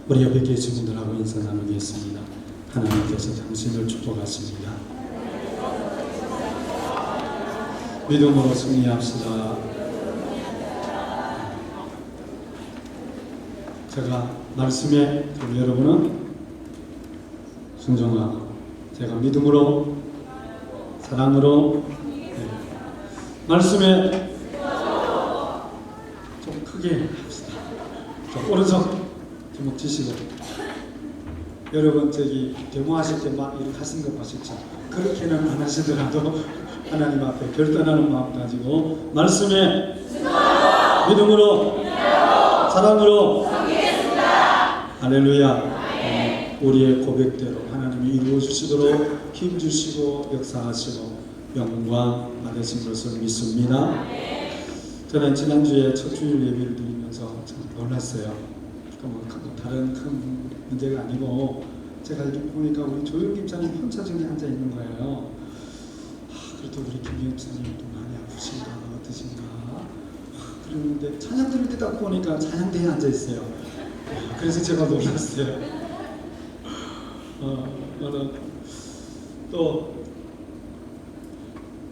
우리 옆에 계신 분들하고 인사 나누겠습니다. 하나님께서 당신을 축복하십니다. 믿음으로 승리합시다. 제가 말씀에 여러분은 순종하고 제가 믿음으로 사랑으로 말씀에 좀 크게 합시다. 좀 오른손 주먹 쥐시고 여러분 저기 데모하실 때 막 이렇게 하신 거 보셨죠? 그렇게는 안 하시더라도 하나님 앞에 결단하는 마음 가지고 말씀에 믿음으로 사랑으로 할렐루야. 우리의 고백대로 하나님이 이루어 주시도록 힘 주시고 역사하시고 영광 받으신 것을 믿습니다. 저는 지난주에 첫 주일 예배를 드리면서 참 놀랐어요. 다른 큰 문제가 아니고 제가 이렇게 보니까 우리 조영 김사님 혼자 저기 앉아 있는 거예요. 그래도 우리 김 김사님도 많이 아프신가 어떠신가 그랬는데 찬양 드릴 때 딱 보니까 찬양대에 앉아 있어요. 그래서 제가 놀랐어요. 또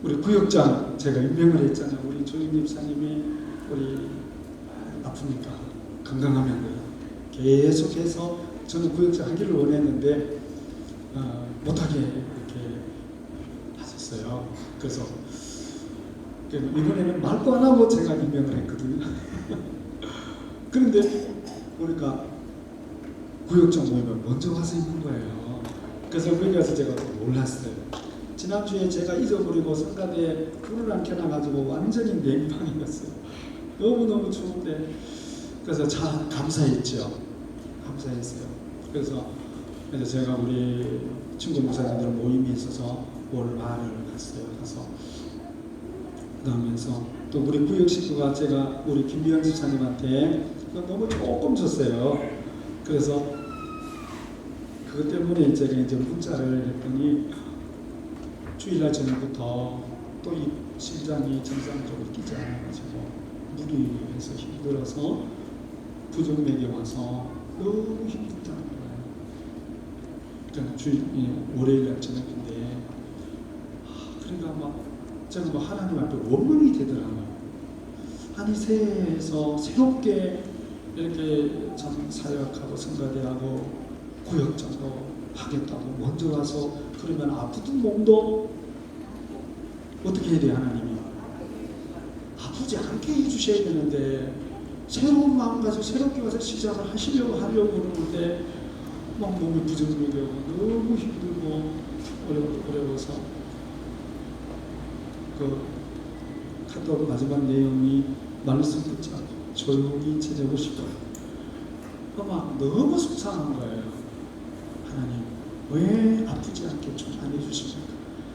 우리 구역장 제가 임명을 했잖아요. 우리 조영 김사님이 우리 아프니까 건강하면 계속해서 저는 구역장 하기를 원했는데 못하게 이렇게 하셨어요. 그래서 이번에는 말도 안 하고 제가 임명을 했거든요. 그런데 보니까 구역장 모임을 먼저 가서 있는 거예요. 그래서 거기 가서 제가 놀랐어요. 지난주에 제가 잊어버리고 성가대에 불을 안 켜놔가지고 완전히 냉방이었어요. 너무너무 추운데 그래서 참 감사했죠. 감사했어요. 그래서 제가 우리 친구 목사님들 모임이 있어서 월말을 갔어요. 가서 그다음에서 또 우리 구역 식구가 제가 우리 김미연 집사님한테 너무 조금 줬어요. 그래서 그것 때문에 제가 이제 문자를 했더니 주일날 저녁부터 또 이 심장이 정상적으로 뛰지 않아가지고 무리해서 힘들어서 부정맥이 와서 너무 힘들다는 거예요. 그러니까 월요일날 저녁인데 그러니까 막 제가 막 하나님 앞에 원망이 되더라고요. 아니 새해에서 새롭게 이렇게 참 사역하고 성가대하고 구역장도 하겠다고 먼저 와서 그러면 아프던 몸도 어떻게 해야 돼요? 하나님이 아프지 않게 해주셔야 되는데 새로운 마음 가지고 새롭게 와서 시작을 하려고 그러는데 막 몸이 부정적이고 너무 힘들고 어려워서 그 카톡 마지막 내용이 말씀 듣지 않고 조용히 지내고 싶어요. 막 너무 속상한 거예요. 하나님 왜 아프지 않게 좀 안 해주십니까?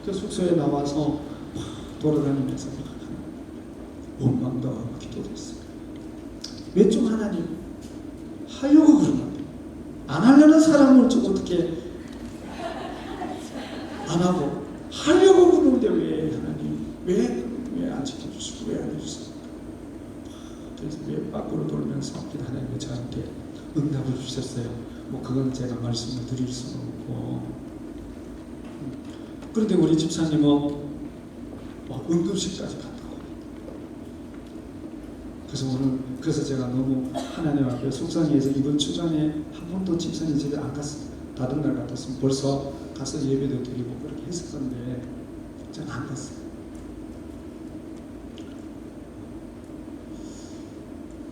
그 숙소에 나와서 돌아다니면서 원망도 하고 기도도 했어요. 왜 좀 하나님 하려고 그러면 안 하려는 사람을 좀 어떻게 안 하고 하려고 그러는데 왜 하나님 왜 안 지켜주시고 왜 안 해주십니까? 그래서 왜 밖으로 돌면서 하나님이 저한테 응답을 주셨어요. 뭐 그건 제가 말씀을 드릴 수는 없고 그런데 우리 집사님은 응급실까지 갔다고. 그래서 제가 너무 하나님 앞에 속상해서 이번 주간에 한 번도 집사님 집에 안 갔어요. 다른 날 같았으면 벌써 가서 예배도 드리고 그렇게 했을 건데 저는 안 갔어요.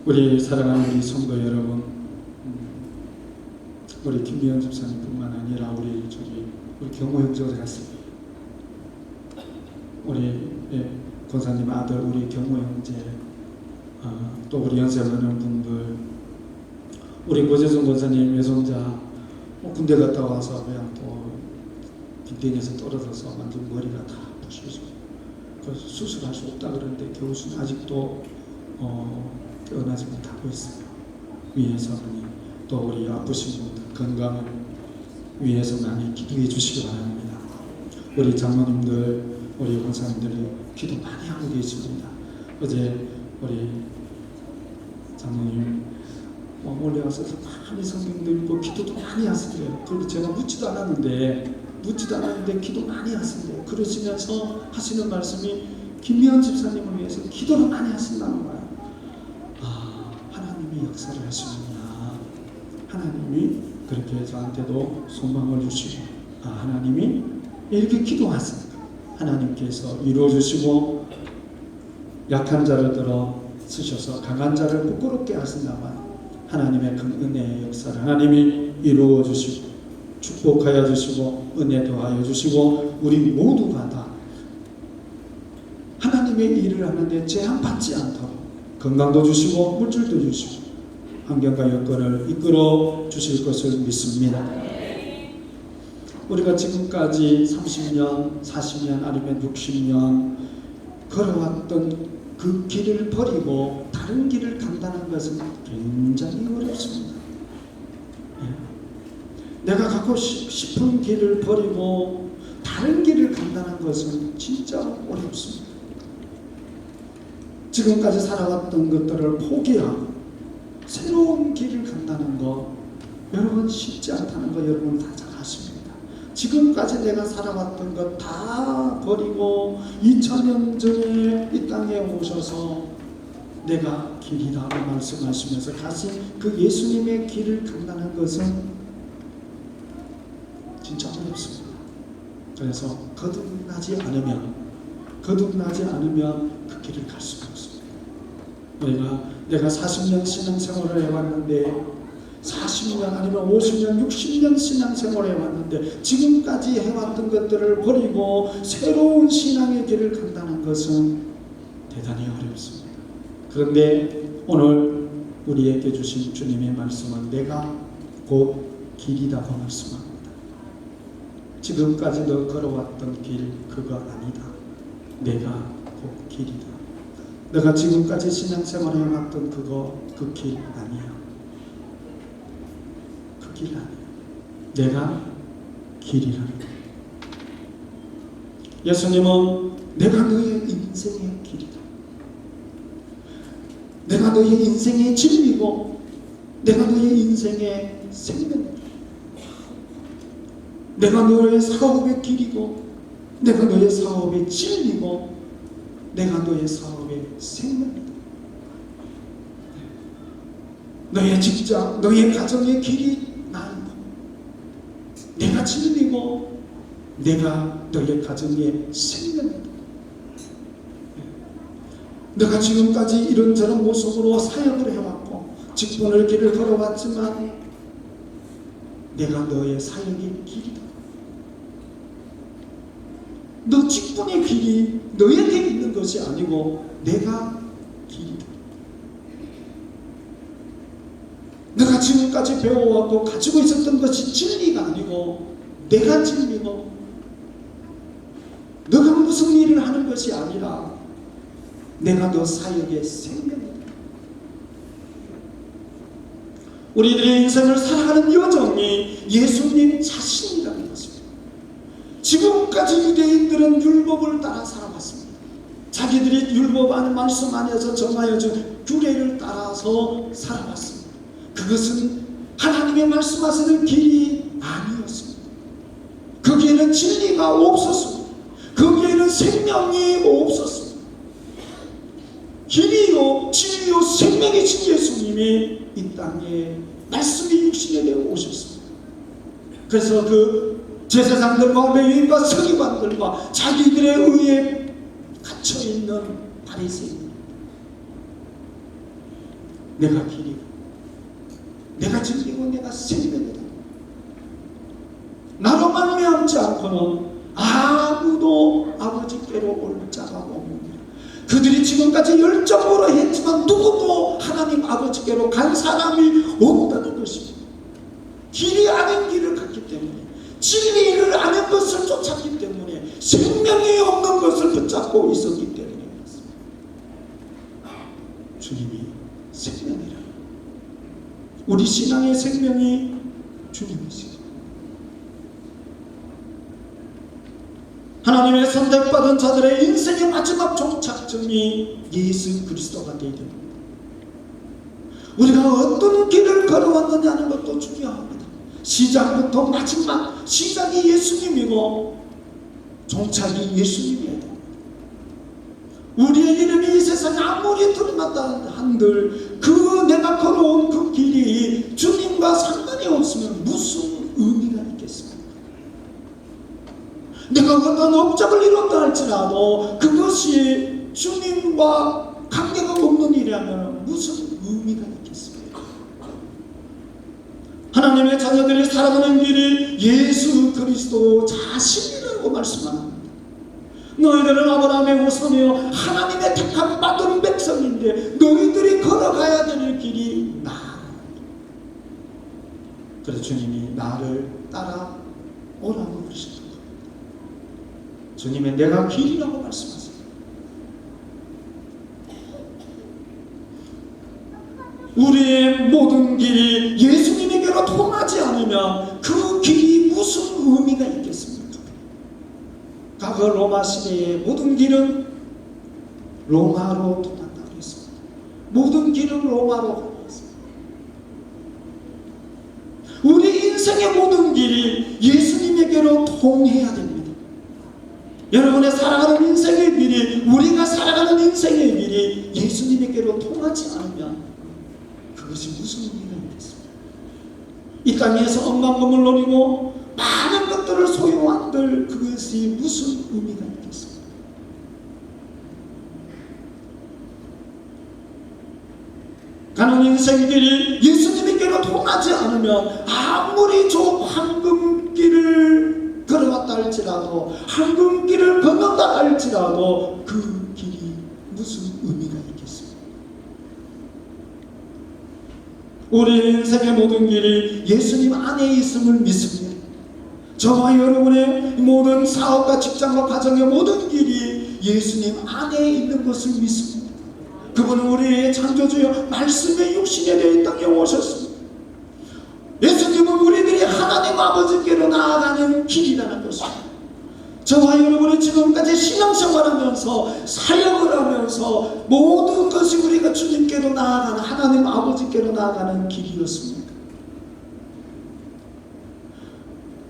우리 사랑하는 우리 성도 여러분, 우리 김미연 집사님뿐만 아니라 우리 경호 형제가 갔습니다. 우리 권사님 아들 우리 경호 형제, 또 우리 연세 많은 분들, 우리 고재성 권사님 외손자 군대 갔다 와서 그냥 또 빈대에서 떨어져서 완전 머리가 다 부셔지고 그래서 수술할 수 없다 그러는데 교수는 아직도 깨어나지 못하고 있어요. 위에서 또 우리 아프신 분들 건강을 위해서 많이 기도해 주시기 바랍니다. 우리 장로님들, 우리 권사님들이 기도 많이 하고 계십니다. 어제 우리 장로님 멀리 와서 많이 성경도 읽고 기도도 많이 하시더래요. 그리고 제가 묻지도 않았는데 기도 많이 하신대요. 그러시면서 하시는 말씀이 김미연 집사님을 위해서 기도를 많이 하신다는 거예요. 아, 하나님이 역사를 하시는구나. 하나님이 그렇게 저한테도 소망을 주시고, 아, 하나님이 이렇게 기도하시니까 하나님께서 이루어주시고, 약한 자를 들어 쓰셔서 강한 자를 부끄럽게 하신다만 하나님의 큰 은혜의 역사를 하나님이 이루어 주시고 축복하여 주시고 은혜 더하여 주시고, 우리 모두가 다 하나님의 일을 하는데 제한받지 않도록 건강도 주시고 물질도 주시고 환경과 여건을 이끌어 주실 것을 믿습니다. 우리가 지금까지 30년, 40년 아니면 60년 걸어왔던 그 길을 버리고 다른 길을 간다는 것은 굉장히 어렵습니다. 내가 가고 싶은 길을 버리고 다른 길을 간다는 것은 진짜 어렵습니다. 지금까지 살아왔던 것들을 포기하고 새로운 길을 간다는 거, 여러분 쉽지 않다는 거 여러분 다 잘 아십니다. 지금까지 내가 살아왔던 것 다 버리고 2000년 전에 이 땅에 오셔서 내가 길이라고 말씀하시면서 다시 그 예수님의 길을 간다는 것은 진짜 어렵습니다. 그래서 거듭나지 않으면 그 길을 갈 수가 없습니다. 내가 40년 신앙생활을 해왔는데 40년 아니면 50년, 60년 신앙생활을 해왔는데 지금까지 해왔던 것들을 버리고 새로운 신앙의 길을 간다는 것은 대단히 어렵습니다. 그런데 오늘 우리에게 주신 주님의 말씀은 내가 곧 길이라고 말씀합니다. 지금까지 너 걸어왔던 길 그거 아니다. 내가 곧 길이다. 내가 지금까지 신앙생활을 해왔던 그 길 아니야. 그 길 아니야. 내가 길이라는 거야. 예수님은 내가 너의 인생의 길이다. 내가 너의 인생의 진리고 내가 너의 인생의 생명이다. 내가 너의 사업의 길이고 내가 너의 사업의 진리고 내가 너의 사업의 생명이다. 너의 직장, 너의 가정의 길이 나이고 내가 진리고 내가 너의 가정의 생명이다. 내가 지금까지 이런저런 모습으로 사역을 해왔고 직분의 길을 걸어왔지만 내가 너의 사역의 길이다. 너 직분의 길이 너에게 있는 것이 아니고 내가 길이다. 내가 지금까지 배워왔고 가지고 있었던 것이 진리가 아니고 내가 진리고 너가 무슨 일을 하는 것이 아니라 내가 너 사역의 생명이다. 우리들의 인생을 살아가는 여정이 예수님 자신이라는 것입니다. 지금까지 유대인들은 율법을 따라 살아왔습니다. 자기들이 율법 안에 말씀 안에서 정하여 준 규례를 따라서 살아왔습니다. 그것은 하나님의 말씀하시는 길이 아니었습니다. 거기에는 진리가 없었습니다. 거기에는 생명이 없었습니다. 길이요 진리요 생명이신 예수님이 이 땅에 말씀이 육신에 되어 오셨습니다. 그래서 그 제사장들과 레위인과 서기관들과 자기들의 의에 갇혀있는 바리새인, 내가 길이고 내가 진리고 내가 생명이다. 나로 말미암지 않고는 아무도 아버지께로 올 자가 없느니라. 그들이 지금까지 열정으로 했지만 누구도 하나님 아버지께로 간 사람이 없다는 것입니다. 길이 아닌 길을 갔기 때문에, 진리를 아는 것을 쫓았기 때문에, 생명이 없는 것을 붙잡고 있었기 때문에 그렇습니다. 주님이 생명이라. 우리 신앙의 생명이 주님이시죠. 하나님의 선택받은 자들의 인생의 마지막 종착점이 예수 그리스도가 되어야 됩니다. 우리가 어떤 길을 걸어왔느냐는 것도 중요합니다. 시작부터 마지막, 시작이 예수님이고 종착이 예수님이어야 됩니다. 우리의 이름이 이 세상에 아무리 드러났다 한들 그 내가 걸어온 그 길이 주님과 상관이 없으면 무슨 의미가 있겠습니까? 내가 어떤 업적을 이뤘다 할지라도 그것이 주님과 관계가 없는 일이라면 무슨 의미가 있겠습니까? 하나님의 자녀들이 살아가는 길이 예수 그리스도 자신이라고 말씀합니다. 너희들은 아브라함의 후손이요 하나님의 택함 받은 백성인데 너희들이 걸어가야 될 길이 나. 그래서 주님이 나를 따라오라고 그러셨던 겁니다. 주님의 내가 길이라고 말씀하세요. 우리의 모든 길이 예수님에게로 통하지 않으면 그 길이 무슨 의미가 있겠습니까? 과거 로마 시대의 모든 길은 로마로 통한다고 했습니다. 모든 길은 로마로 통했습니다. 우리 인생의 모든 길이 예수님에게로 통해야 됩니다. 여러분의 살아가는 인생의 길이, 우리가 살아가는 인생의 길이 예수님에게로 통하지 않으면 그것이 무슨 의미가 있겠습니까? 이 땅에서 억만금을 노리고 많은 것들을 소유한들 그것이 무슨 의미가 있겠습니까? 가는 인생길이 예수님에게로 통하지 않으면 아무리 저 황금길을 걸어왔다 할지라도 황금길을 건넜다 할지라도 그 길이 무슨 의미가 있겠습니까? 우리 인생의 모든 길이 예수님 안에 있음을 믿습니다. 저와 여러분의 모든 사업과 직장과 가정의 모든 길이 예수님 안에 있는 것을 믿습니다. 그분은 우리의 창조주여 말씀의 육신에 대해 땅에 오셨습니다. 예수님은 우리들이 하나님 아버지께로 나아가는 길이라는 것입니다. 저와 여러분이 지금까지 신앙생활하면서 사역을 하면서 모든 것이 우리가 주님께로 나아가는 하나님 아버지께로 나아가는 길이었습니다.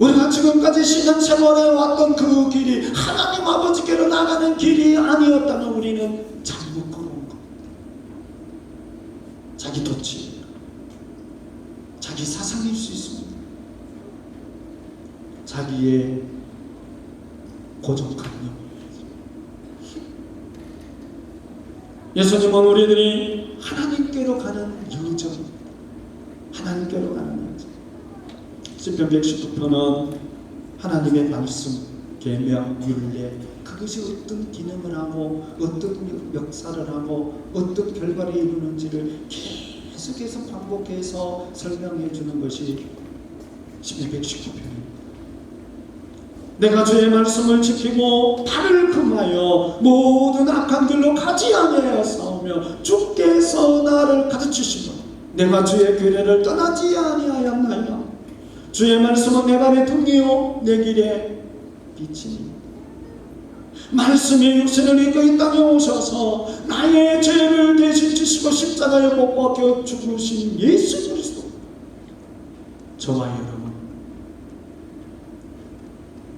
우리가 지금까지 신앙생활해 왔던 그 길이 하나님 아버지께로 나가는 길이 아니었다면 우리는 잘못 걸어온 겁니다. 자기 도치, 자기 사상일 수 있습니다. 자기의 고정관념. 예수님은 우리들이 하나님께로 가는 여정, 하나님께로 가는 여정. 시편 119편은 하나님의 말씀, 계명, 율례 그것이 어떤 기능을 하고 어떤 역사를 하고 어떤 결과를 이루는지를 계속해서 반복해서 설명해 주는 것이 시편 119편입니다. 내가 주의 말씀을 지키고 발을 금하여 모든 악한 길로 가지 아니하여 싸우며 주께서 나를 가르치시고 내가 주의 규례를 떠나지 아니하였나이다. 주의 말씀은 내 발의 등이요 내 길의 빛이니 말씀이 육신을 입고 이 땅에 오셔서 나의 죄를 대신 지시고 십자가에 못 박혀 죽으신 예수 그리스도 저와 여러분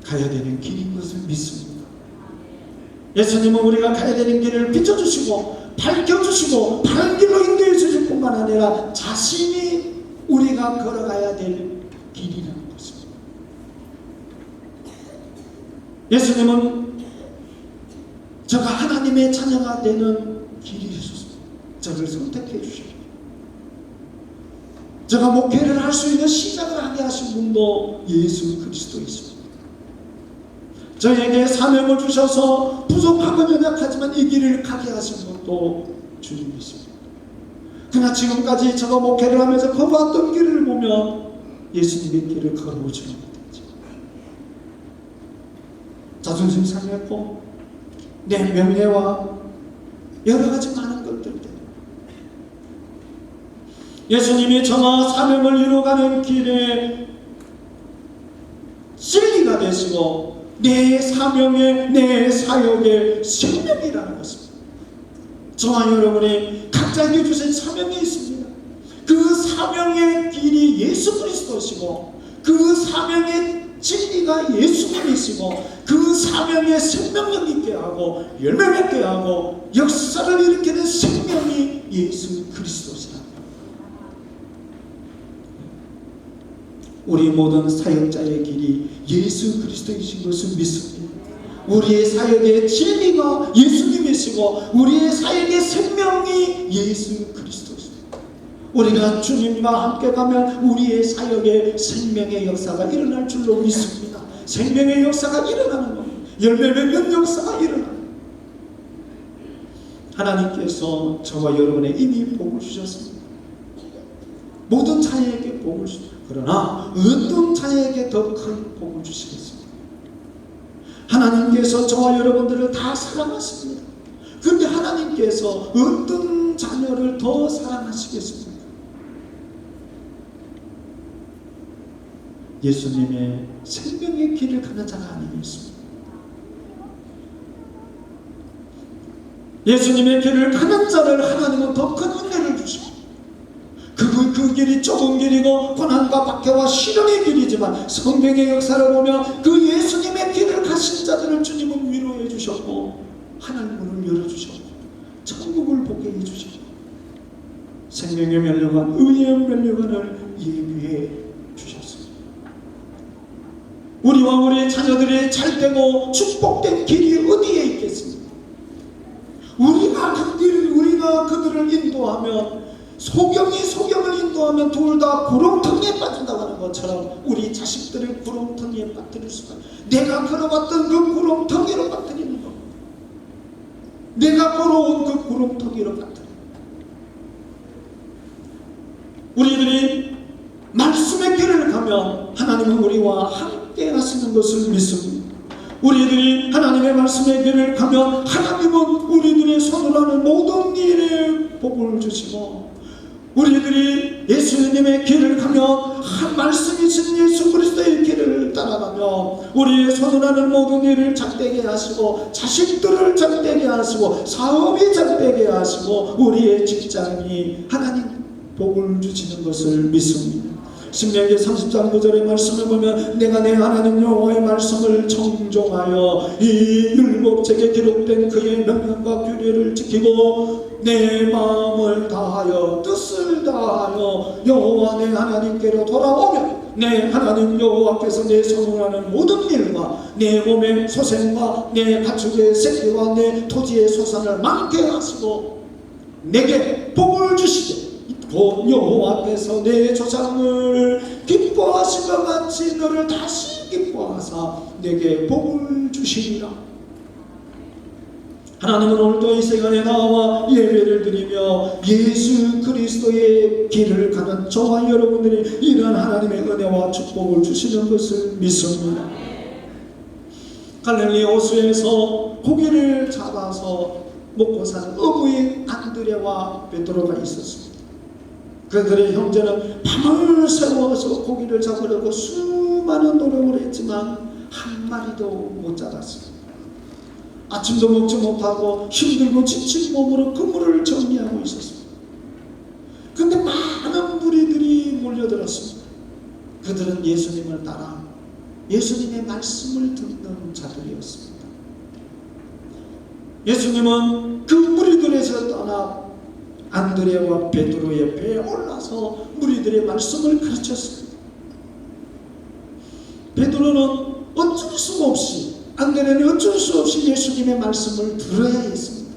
가야 되는 길인 것을 믿습니다. 예수님은 우리가 가야 되는 길을 비춰주시고 밝혀주시고 바른 길로 인도해 주실 뿐만 아니라 자신이 우리가 걸어가야 될 길이라는 것입니다. 예수님은 저가 하나님의 자녀가 되는 길이 되셨습니다. 저를 선택해 주십시오. 저가 목회를 할 수 있는 시작을 하게 하신 분도 예수 그리스도이십니다. 저에게 사명을 주셔서 부족하고 연약하지만 이 길을 가게 하신 분도 주님이십니다. 그러나 지금까지 저가 목회를 하면서 걸어왔던 길을 보면 예수님의 길을 걸어오지 못했죠. 자존심 상했고 내 명예와 여러 가지 많은 것들 때문에 예수님이 저와 사명을 이루어가는 길에 진리가 되시고 내 사명의 내 사역의 생명이라는 것입니다. 저와 여러분이 각자에게 주신 사명이 있습니다. 그 사명의 길이 예수 그리스도시고 그 사명의 진리가 예수님이시고 그 사명의 생명력 있게 하고 열매 맺게 하고 역사를 일으키는 생명이 예수 그리스도시라. 우리 모든 사역자의 길이 예수 그리스도이신 것을 믿습니다. 우리의 사역의 진리가 예수님이시고 우리의 사역의 생명이 예수 그리스도십니다. 우리가 주님과 함께 가면 우리의 사역의 생명의 역사가 일어날 줄로 믿습니다. 생명의 역사가 일어나는 겁니다. 열매 맺는 역사가 일어나는 겁니다. 하나님께서 저와 여러분의 이미 복을 주셨습니다. 모든 자녀에게 복을 주셨습니다. 그러나 어떤 자녀에게 더 큰 복을 주시겠습니까? 하나님께서 저와 여러분들을 다 사랑하십니다. 그런데 하나님께서 어떤 자녀를 더 사랑하시겠습니까? 예수님의 생명의 길을 가는 자가 아니겠습니까? 예수님의 길을 가는 자를 하나님은 더 큰 은혜를 주시고 그 길이 좁은 길이고 고난과 박해와 시련의 길이지만 성경의 역사를 보면 그 예수님의 길을 가신 자들을 주님은 위로해 주셨고 하나님 문을 열어주셨고 천국을 보게 해주셨고 생명의 면류관 의의 면류관을 예비해 주셨습니다. 우리와 우리 자녀들이 잘되고 축복된 길이 어디에 있겠습니까? 우리가 그들을 인도하면 소경을 인도하면 둘 다 구렁텅이에 빠진다고 하는 것처럼 우리 자식들을 구렁텅이에 빠뜨릴 수가 있어요. 내가 걸어왔던 그 구렁텅이로 빠뜨리는 겁니다. 내가 걸어온 그 구렁텅이로 빠뜨리는 겁니다. 우리들이 말씀의 길을 가면 하나님은 우리와 함께 하시는 것을 믿습니다. 우리들이 하나님의 말씀의 길을 가면 하나님은 우리들의 손으로 하는 모든 일에 복을 주시고 우리들이 예수님의 길을 가면 말씀이신 예수 그리스도의 길을 따라가며 우리의 손으로 하는 모든 일을 잘되게 하시고 자식들을 잘되게 하시고 사업이 잘되게 하시고 우리의 직장이 하나님 복을 주시는 것을 믿습니다. 신명기 30장 9절의 말씀을 보면 내가 내 하나님 여호와의 말씀을 청종하여 이 율법책에 기록된 그의 명령과 규례를 지키고 내 마음을 다하여 뜻을 다하여 여호와 내 하나님께로 돌아오면 내 하나님 여호와께서 내 손으로하는 모든 일과 내 몸의 소생과 내 가축의 새끼와 내 토지의 소산을 많게 하시고 내게 복을 주시되 곧 여호와께서 내 조상을 기뻐하신 것 같이 너를 다시 기뻐하사 내게 복을 주시리라. 하나님은 오늘도 이 시간에 나와 예배를 드리며 예수 그리스도의 길을 가는 저와 여러분들이 이런 하나님의 은혜와 축복을 주시는 것을 믿습니다. 갈릴리 호수에서 고기를 잡아서 먹고 사는 어부인 안드레와 베드로가 있었습니다. 그들의 형제는 밤을 새워서 고기를 잡으려고 수많은 노력을 했지만 한 마리도 못 잡았습니다. 아침도 먹지 못하고 힘들고 지친 몸으로 그물을 정리하고 있었습니다. 그런데 많은 무리들이 몰려들었습니다. 그들은 예수님을 따라 예수님의 말씀을 듣는 자들이었습니다. 예수님은 그 무리들에서 떠나 안드레와 베드로의 배에 올라서 무리들의 말씀을 가르쳤습니다. 베드로는 어쩔 수 없이 안드레는 어쩔 수 없이 예수님의 말씀을 들어야 했습니다.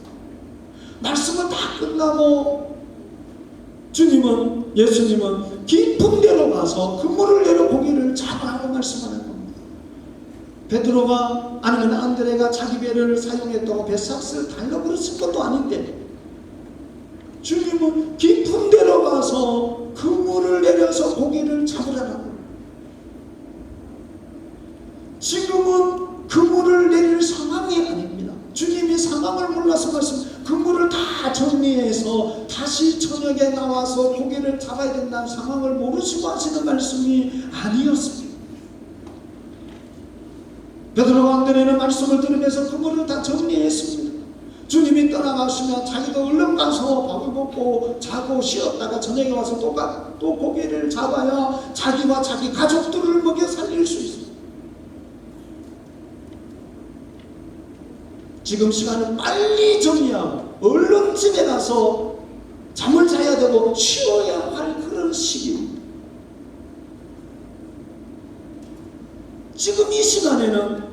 말씀을 다 끝나고 예수님은 깊은 데로 가서 그물을 내려 고기를 잡아라고 말씀하는 겁니다. 베드로가 아니면 안드레가 자기 배를 사용했다고 배삭스를 달라고 그랬을 것도 아닌데 주님은 깊은 데로 가서 그물을 내려서 고기를 잡으라고. 지금은 그물을 내릴 상황이 아닙니다. 주님이 상황을 몰라서 그물을 다 정리해서 다시 저녁에 나와서 고기를 잡아야 된다는 상황을 모르시고 하시는 말씀이 아니었습니다. 베드로와 안드레는 말씀을 들으면서 그물을 다 정리했습니다. 주님이 떠나가시면 자기도 얼른 가서 밥을 먹고 자고 쉬었다가 저녁에 와서 또 고기를 잡아야 자기와 자기 가족들을 먹여 살릴 수 있습니다. 지금 시간은 빨리 정리하고 얼른 집에 가서 잠을 자야 되고 쉬어야 할 그런 시기입니다. 지금 이 시간에는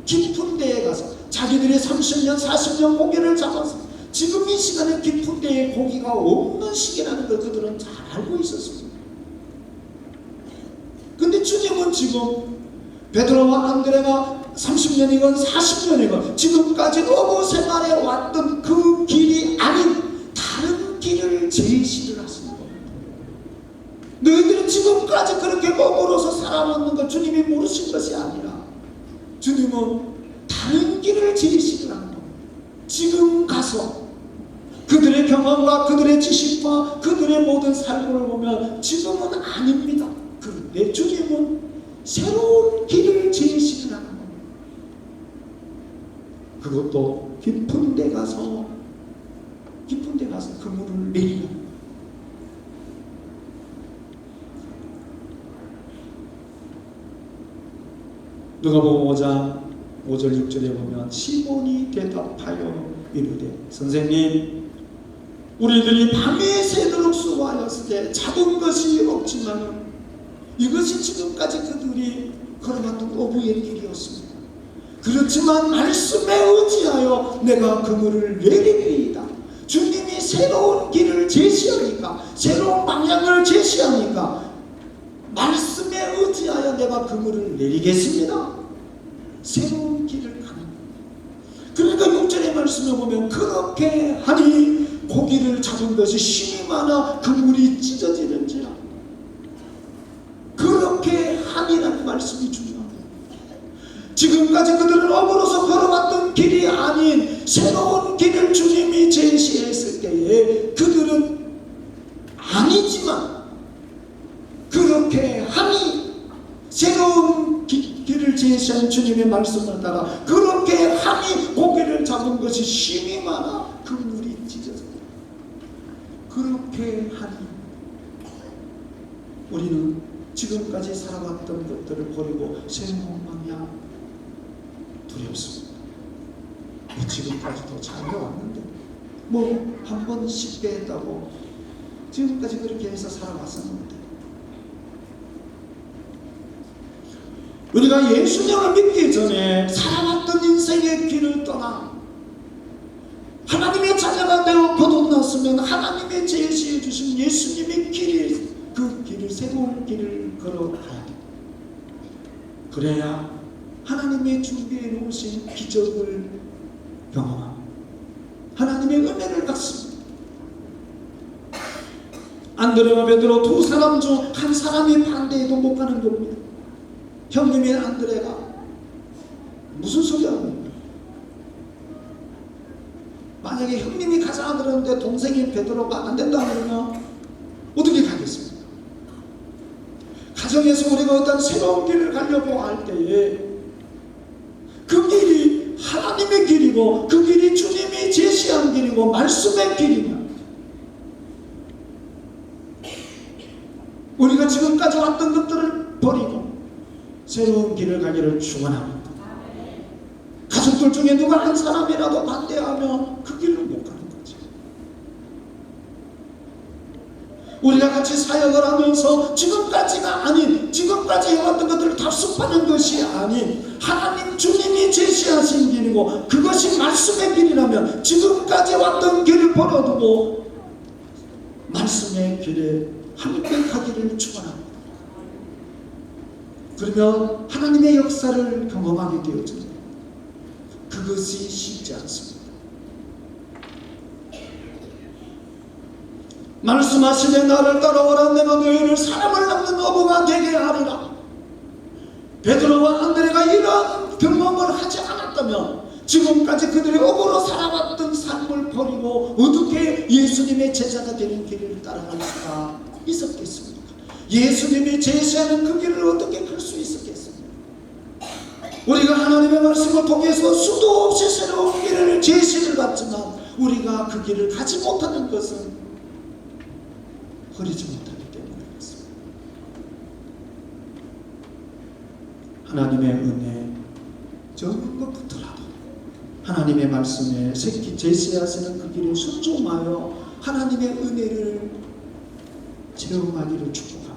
깊은 데에 가서 자기들의 30년 40년 고기를 잡아서 지금 이 시간에 깊은 데에 고기가 없는 시기라는 걸 그들은 잘 알고 있었습니다. 근데 주님은 지금 베드로와 안드레가 30년이건 40년이건 지금까지 어부 생활에 왔던 그 길이 아닌 다른 길을 제시를 하십니다. 너희들은 지금까지 그렇게 어부로서 살아왔는 것 주님이 모르신 것이 아니라 주님은 다른 길을 제시를 하는 겁니다. 지금 가서 그들의 경험과 그들의 지식과 그들의 모든 삶을 보면 지금은 아닙니다. 그런데 주님은 새로운 길을 제시를 하는 겁니다. 그것도 깊은 데 가서 그물을 내리는 겁니다. 누가복음 5장 5절 6절에 보면 시몬이 대답하여 이르되 선생님 우리들이 밤에 새도록 수고하였을 때 잡은 것이 없지만 이것이 지금까지 그들이 걸어갔던 어부의 길이었습니다. 그렇지만 말씀에 의지하여 내가 그물을 내리리이다. 주님이 새로운 길을 제시하니까 새로운 방향을 제시하니까 말씀에 의지하여 내가 그물을 내리겠습니다. 새로운 길을 가는 거예요. 그러니까 6절의 말씀에 보면 그렇게 하니 고기를 잡은 것이 힘이 많아 그물이 찢어지는지라. 그렇게 하니라는 말씀이 중요합니다. 지금까지 그들은 어부로서 걸어왔던 길이 아닌 새로운 길을 주님이 제시했을 때에 그들은 아니지만 그렇게 하니 새로운 길을 제시한 주님의 말씀을 따라 그렇게 하니 고기를 잡은 것이 힘이 많아 그물이 찢어졌다. 그렇게 하니 우리는 지금까지 살아왔던 것들을 버리고 새로운 방향 두렵습니다. 지금까지도 잘 해왔는데 뭐 한 번 쉽게 했다고 지금까지 그렇게 해서 살아왔었는데 우리가 예수님을 믿기 전에 살아왔던 인생의 길을 떠나 하나님의 자녀가 되어 거듭났으면 하나님의 제시해 주신 예수님의 길이 그 길을 새로운 길을 걸어가야 돼. 그래야 하나님의 준비해 놓으신 기적을 경험하고 하나님의 은혜를 받습니다. 안드레와 베드로 두 사람 중 한 사람이 반대해도 못 가는 겁니다. 형님인 안드레가 무슨 소리 하는 거예요? 만약에 형님이 가자 그러는데 동생인 베드로가 안 된다 그러면 어떻게 가겠습니까? 가정에서 우리가 어떤 새로운 길을 가려고 할 때에 그 길이 하나님의 길이고 그 길이 주님이 제시한 길이고 말씀의 길이냐, 우리가 지금까지 왔던 것들을 버리고 새로운 길을 가기를 축원합니다. 가족들 중에 누가 한 사람이라도 반대하면 그 길로 못 가는 거죠. 우리가 같이 사역을 하면서 지금까지가 아닌 지금까지 해왔던 것들을 답습하는 것이 아닌 하나님 주님이 제시하신 길이고 그것이 말씀의 길이라면 지금까지 왔던 길을 버려두고 말씀의 길에 함께 가기를 축원합니다. 그러면 하나님의 역사를 경험하게 되어집니다. 그것이 쉽지 않습니다. 말씀하시되 나를 따라오라 내가 너희를 사람을 낚는 어부가 되게 하리라. 베드로와 안드레가 이런 경험을 하지 않았다면 지금까지 그들이 어부로 살아왔던 삶을 버리고 어떻게 예수님의 제자가 되는 길을 따라갈 수가 있었겠습니까? 예수님이 제시하는 그 길을 어떻게 갈 수 있었겠습니까? 우리가 하나님의 말씀을 통해서 수도 없이 새로운 길을 제시를 받지만 우리가 그 길을 가지 못하는 것은 흐리지 못하기 때문에 그렇습니다. 하나님의 은혜 적은 것부터라도 하나님의 말씀에 새끼 제시하시는 그 길에 순종하여 하나님의 은혜를 체험하기를 축복합니다.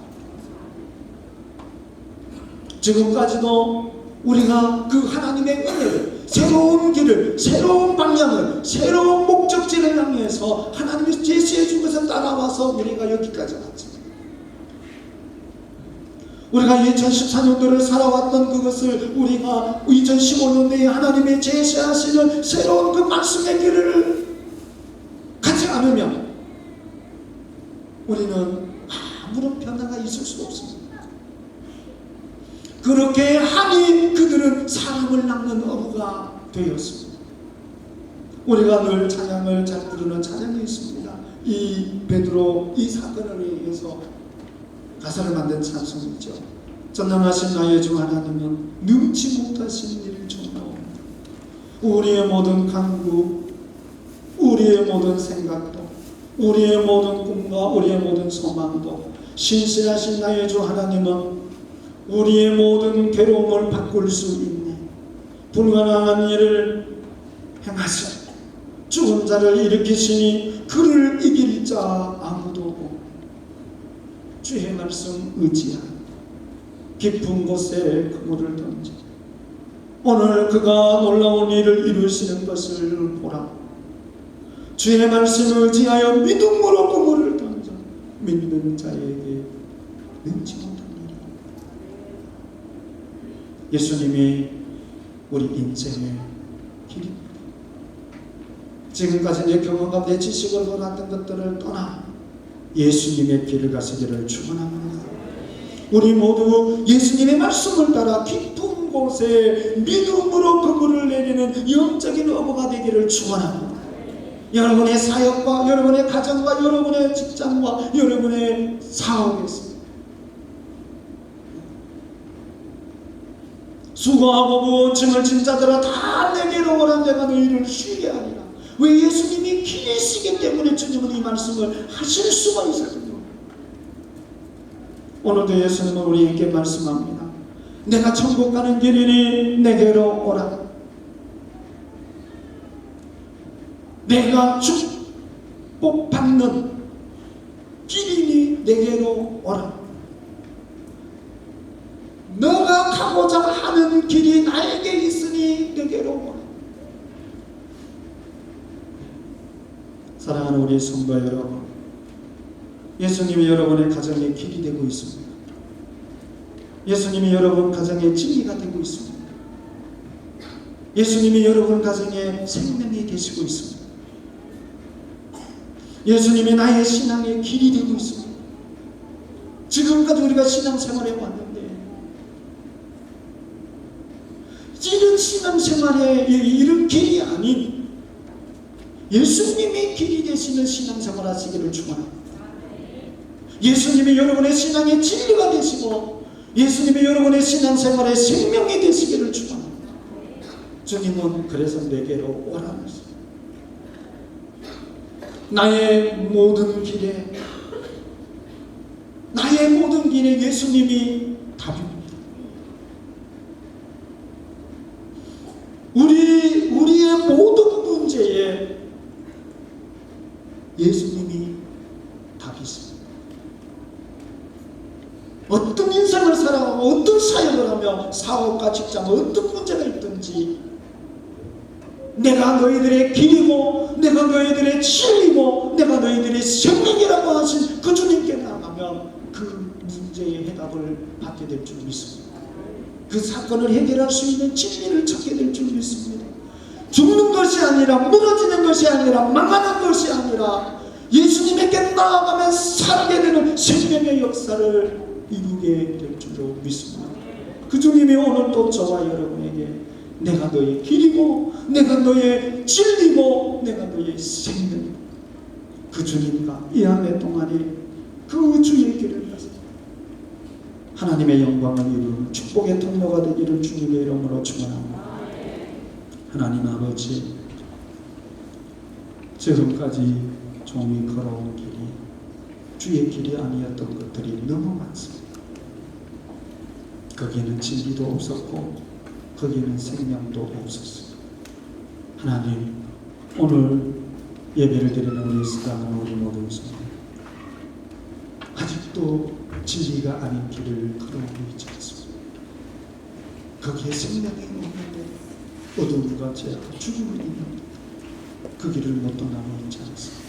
지금까지도 우리가 그 하나님의 은혜를, 새로운 길을, 새로운 방향을, 새로운 목적지를 향해서 하나님이 제시해 준 것을 따라와서 우리가 여기까지 왔습니다. 우리가 2014년도를 살아왔던 그것을 우리가 2015년도에 하나님의 제시하시는 새로운 그 말씀의 길을 가지 않으면 우리는 아무런 변화가 있을 수 없습니다. 그렇게 하니 그들은 사람을 낚는 어부가 되었습니다. 우리가 늘 찬양을 잘 부르는 찬양이 있습니다. 이 베드로 이 사건을 위해서 가사를 만든 찬송이죠. 전능하신 나의 주 하나님은 능치 못하신 일을 전하옵니다. 우리의 모든 간구, 우리의 모든 생각도, 우리의 모든 꿈과 우리의 모든 소망도 신실하신 나의 주 하나님은 우리의 모든 괴로움을 바꿀 수 있네. 불가능한 일을 행하시고 죽은 자를 일으키시니 그를 이길 자 아무도 없고 주의 말씀 의지하여 깊은 곳에 그물을 던져 오늘 그가 놀라운 일을 이루시는 것을 보라. 주의 말씀을 의지하여 믿음으로 그물을 던져 믿는 자에게 능치 못한 일이. 예수님이 우리 인생의 길입니다. 지금까지 내 경험 가운데 지식을 원했던 것들을 떠나 예수님의 길을 가시기를 축원합니다. 우리 모두 예수님의 말씀을 따라 깊은 곳에 믿음으로 그물을 내리는 영적인 어부가 되기를 축원합니다. 여러분의 사역과 여러분의 가정과 여러분의 직장과 여러분의 사업에서 수고하고 무거운 짐을 진 자들아 다 내게로 오라. 내가 너희를 쉬게 하리라. 왜? 예수님이 길이시기 때문에 주님은 이 말씀을 하실 수가 있었거든요. 오늘도 예수님은 우리에게 말씀합니다. 내가 천국 가는 길이니 내게로 오라. 내가 축복받는 길이니 내게로 오라. 너가 가고자 하는 길이 나에게 있으니 내게로 오라. 사랑하는 우리 성도 여러분, 예수님이 여러분의 가정의 길이 되고 있습니다. 예수님이 여러분 가정의 진리가 되고 있습니다. 예수님이 여러분 가정의 생명이 되시고 있습니다. 예수님이 나의 신앙의 길이 되고 있습니다. 지금까지 우리가 신앙생활에 왔는데 이런 신앙생활에 이런 길이 아닌 예수님이 길이 되시는 신앙생활 하시기를 축원합니다. 예수님이 여러분의 신앙의 진리가 되시고 예수님이 여러분의 신앙생활의 생명이 되시기를 축원합니다. 주님은 그래서 내게로 오라는 것입니다. 나의 모든 길에 예수님이 답입니다. 우리의 모든 문제에 예수님이 답이십니다. 어떤 인생을 살아가고 어떤 사역을 하며 사업과 직장 어떤 문제가 있든지 내가 너희들의 길이고 내가 너희들의 진리고 내가 너희들의 생명이라고 하신 그 주님께 나아가면 그 문제의 해답을 받게 될 줄 믿습니다. 그 사건을 해결할 수 있는 진리를 찾게 될 줄 믿습니다. 죽는 것이 아니라 무너지는 것이 아니라 망하는 것이 아니라 예수님에게 나아가면 살게 되는 생명의 역사를 이루게 될 줄로 믿습니다. 그 주님이 오늘 또 저와 여러분에게 내가 너의 길이고 내가 너의 진리고 내가 너의 생명이고 그 주님과 이 한 해 동안에 그 주의 길을 가서 하나님의 영광을 이루는 축복의 통로가 되기를 주님의 이름으로 축원합니다. 하나님 아버지, 지금까지 종이 걸어온 길이 주의 길이 아니었던 것들이 너무 많습니다. 거기에는 진리도 없었고 거기에는 생명도 없었습니다. 하나님, 오늘 예배를 드리는 우리 사랑하는 우리 모든 성도, 아직도 진리가 아닌 길을 걸어오고 있지 않습니다. 거기에 생명이 없는데 어둠과 죄악과 죽음이 있는데 그 길을 못 떠나고 있지 않습니다.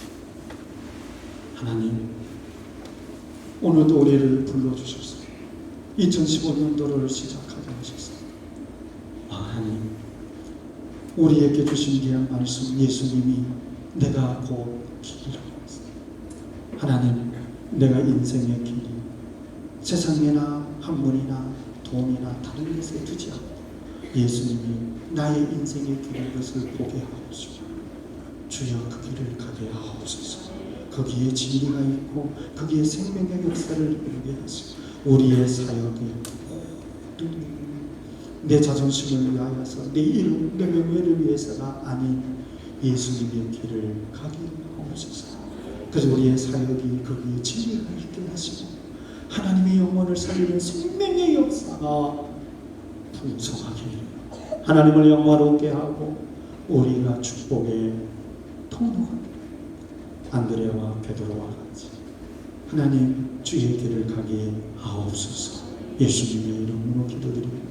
하나님, 오늘도 우리를 불러주셨습니다. 2015년도를 시작하게 하셨습니다. 하나님, 우리에게 주신 귀한 말씀, 예수님이 내가 곧 길이라고 했습니다. 하나님, 내가 인생의 길이 세상이나 학문이나 돈이나 다른 것에 두지 않고 예수님이 나의 인생의 길인 것을 보게 하옵소서. 주여, 그 길을 가게 하옵소서. 거기에 진리가 있고 거기에 생명의 역사를 이루게 하시고 우리의 사역이 모든 내 자존심을 위하여서 내 이름, 내 명예를 위해서가 아닌 예수님의 길을 가게 하옵소서. 그래서 우리의 사역이 거기에 진리가 있게 하시고 하나님의 영혼을 살리는 생명의 역사가 풍성하게 하나님을 영화롭게 하고 우리가 축복의 통로가 안드레와 베드로와 같이 하나님 주의 길을 가게 하옵소서. 예수님의 이름으로 기도드립니다.